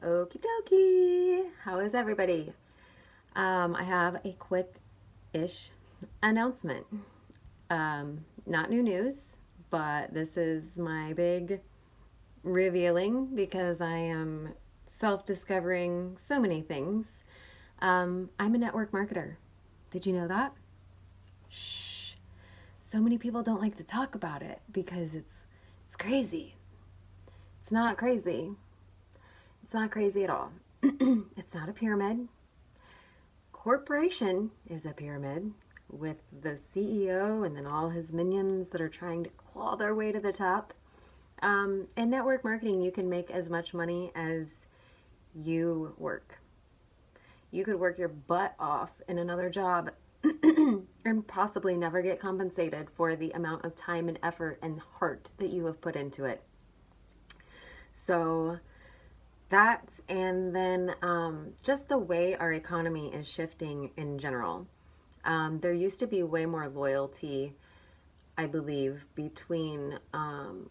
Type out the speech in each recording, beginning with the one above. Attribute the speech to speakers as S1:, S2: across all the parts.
S1: Okie dokie. How is everybody? I have a quick-ish announcement. Not new news, but this is my big revealing because I am self-discovering so many things. I'm a network marketer. Did you know that? Shh. So many people don't like to talk about it because it's crazy. It's not crazy. It's not crazy at all. It's not a pyramid. Corporation is a pyramid with the CEO and then all his minions that are trying to claw their way to the top. In network marketing, you can make as much money as you work. You could work your butt off in another job and possibly never get compensated for the amount of time and effort and heart that you have put into it. So and then just the way our economy is shifting in general. There used to be way more loyalty, I believe, between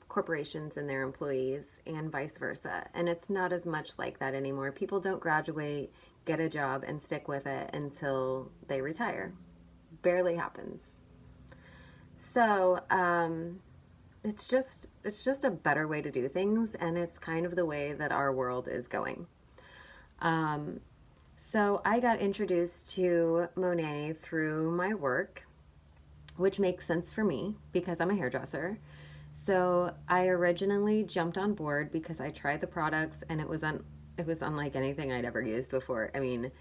S1: corporations and their employees and vice versa. And it's not as much like that anymore. People don't graduate, get a job, and stick with it until they retire. Barely happens. So, it's just a better way to do things, and it's kind of the way that our world is going. Um, so I got introduced to Monet through my work, which makes sense for me because I'm a hairdresser. So I originally jumped on board because I tried the products and it was unlike anything I'd ever used before. I mean,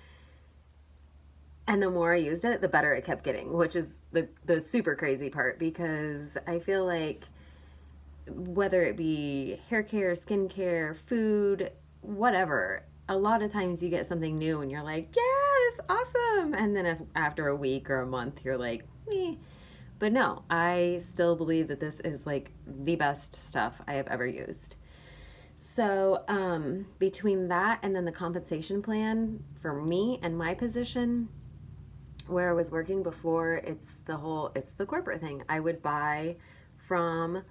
S1: and the more I used it, the better it kept getting, which is the super crazy part because I feel like whether it be hair care, skincare, food, whatever, a lot of times you get something new and you're like, yes, awesome. And then if, after a week or a month, you're like, eh. But no, I still believe that this is like the best stuff I have ever used. So, between that and then the compensation plan for me and my position, where I was working before, it's the corporate thing. I would buy from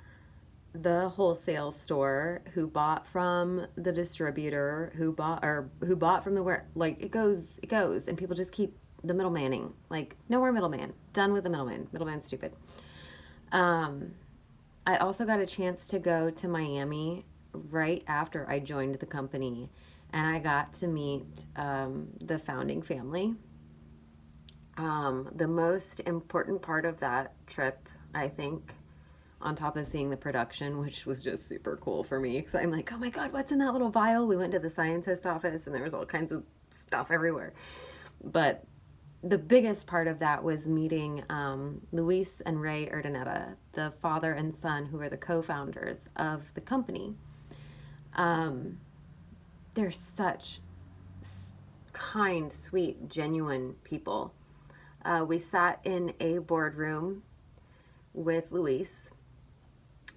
S1: the wholesale store who bought from the distributor who bought from the where like it goes and people just keep the middlemaning, like no more middleman, done with the middleman stupid. um I also got a chance to go to Miami right after I joined the company, and I got to meet the founding family. The most important part of that trip, I think, on top of seeing the production, which was just super cool for me because I'm like, oh my God, what's in that little vial? We went to the scientist office and there was all kinds of stuff everywhere. But the biggest part of that was meeting Luis and Ray Urdaneta, the father and son who are the co founders of the company. Um, they're such kind, sweet, genuine people. We sat in a boardroom with Luis,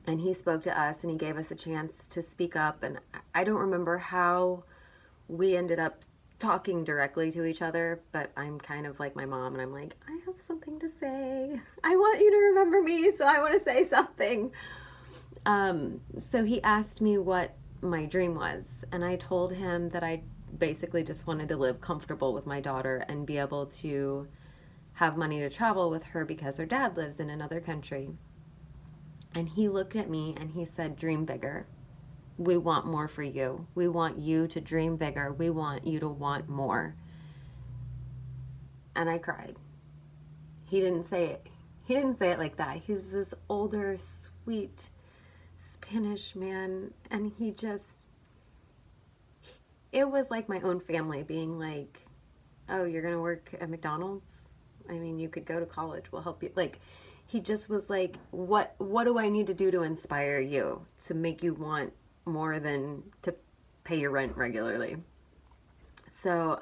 S1: and he spoke to us and he gave us a chance to speak up. And I don't remember how we ended up talking directly to each other, but I'm kind of like my mom and I'm like, I have something to say. I want you to remember me, so I want to say something. So he asked me what my dream was, and I told him that I basically just wanted to live comfortable with my daughter and be able to have money to travel with her because her dad lives in another country. And he looked at me and he said, dream bigger. We want more for you. We want you to dream bigger. We want you to want more. And I cried. He didn't say it. He didn't say it like that. He's this older, sweet Spanish man. And it was like my own family being like, oh, you're going to work at McDonald's? I mean, you could go to college. We'll help you. Like, he just was like, what do I need to do to inspire you to make you want more than to pay your rent regularly? So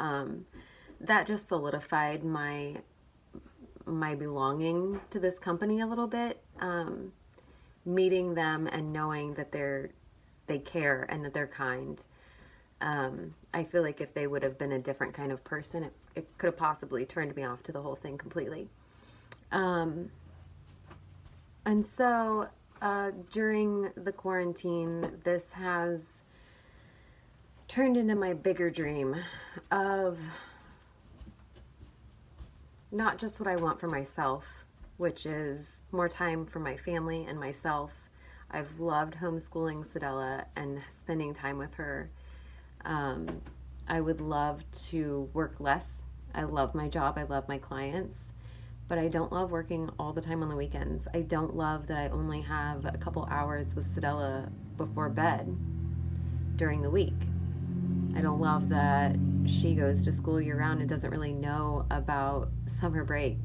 S1: that just solidified my belonging to this company a little bit. Meeting them and knowing that they care and that they're kind. I feel like if they would have been a different kind of person, it could have possibly turned me off to the whole thing completely. Um, and so during the quarantine, this has turned into my bigger dream of not just what I want for myself, which is more time for my family and myself. I've loved homeschooling Sedella and spending time with her. I would love to work less. I love my job. I love my clients. But I don't love working all the time on the weekends. I don't love that I only have a couple hours with Sedella before bed during the week. I don't love that she goes to school year round and doesn't really know about summer break.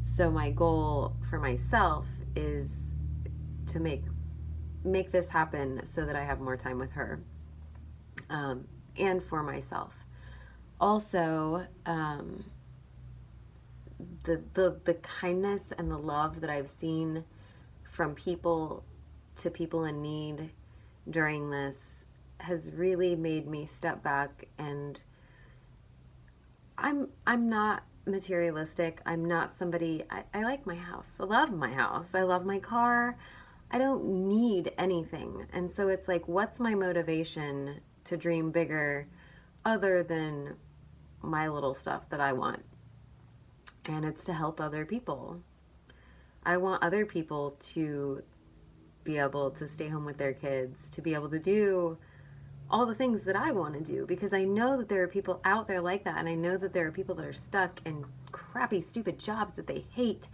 S1: So my goal for myself is to make this happen so that I have more time with her, and for myself. Also, the kindness and the love that I've seen from people to people in need during this has really made me step back. And I'm not materialistic. I'm not somebody, I like my house. I love my house. I love my car. I don't need anything. And so it's like, what's my motivation to dream bigger other than my little stuff that I want? And it's to help other people. I want other people to be able to stay home with their kids, to be able to do all the things that I want to do, because I know that there are people out there like that, and I know that there are people that are stuck in crappy, stupid jobs that they hate.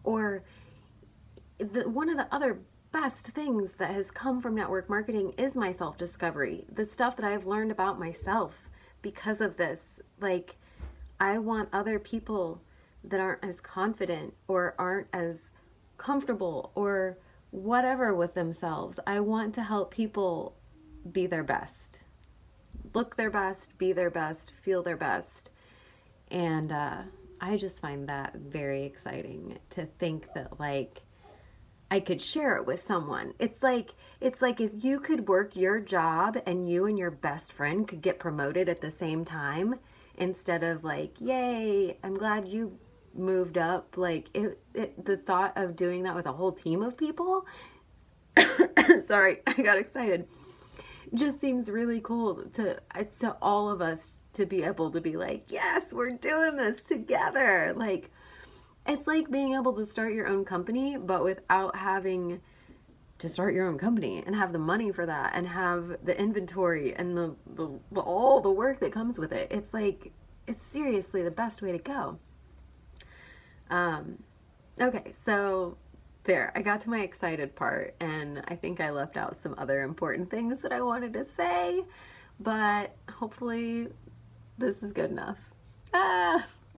S1: Or one of the other best things that has come from network marketing is my self-discovery, the stuff that I've learned about myself because of this. Like, I want other people that aren't as confident or aren't as comfortable or whatever with themselves. I want to help people be their best, look their best, be their best, feel their best. And I just find that very exciting to think that, like, I could share it with someone. It's like if you could work your job and you and your best friend could get promoted at the same time, instead of like, yay, I'm glad you moved up. Like, the thought of doing that with a whole team of people, sorry, I got excited, just seems really cool to all of us to be able to be like, yes, we're doing this together. Like, it's like being able to start your own company, but without having to start your own company and have the money for that and have the inventory and the all the work that comes with it. It's like, it's seriously the best way to go. Okay, so there, I got to my excited part, and I think I left out some other important things that I wanted to say, but hopefully this is good enough.